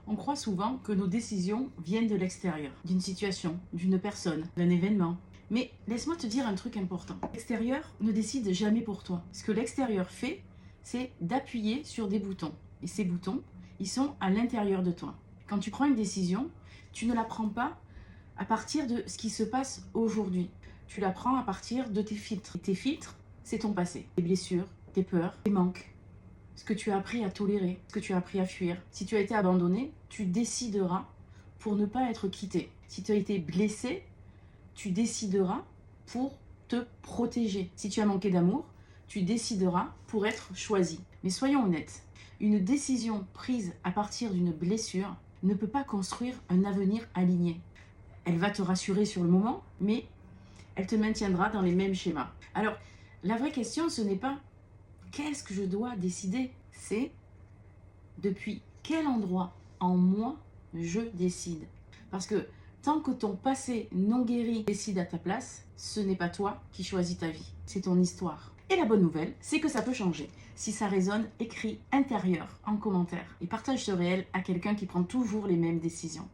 On croit souvent que nos décisions viennent de l'extérieur, d'une situation, d'une personne, d'un événement. Mais laisse-moi te dire un truc important. L'extérieur ne décide jamais pour toi. Ce que l'extérieur fait, c'est d'appuyer sur des boutons. Et ces boutons, ils sont à l'intérieur de toi. Quand tu prends une décision, tu ne la prends pas à partir de ce qui se passe aujourd'hui. Tu la prends à partir de tes filtres. Et tes filtres, c'est ton passé. Tes blessures, tes peurs, tes manques. Ce que tu as appris à tolérer, ce que tu as appris à fuir. Si tu as été abandonné, tu décideras pour ne pas être quitté. Si tu as été blessé, tu décideras pour te protéger. Si tu as manqué d'amour, tu décideras pour être choisi. Mais soyons honnêtes, une décision prise à partir d'une blessure ne peut pas construire un avenir aligné. Elle va te rassurer sur le moment, mais elle te maintiendra dans les mêmes schémas. Alors, la vraie question, ce n'est pas qu'est-ce que je dois décider, c'est depuis quel endroit en moi je décide. Parce que tant que ton passé non guéri décide à ta place, ce n'est pas toi qui choisis ta vie, c'est ton histoire. Et la bonne nouvelle, c'est que ça peut changer. Si ça résonne, écris intérieur en commentaire et partage ce réel à quelqu'un qui prend toujours les mêmes décisions.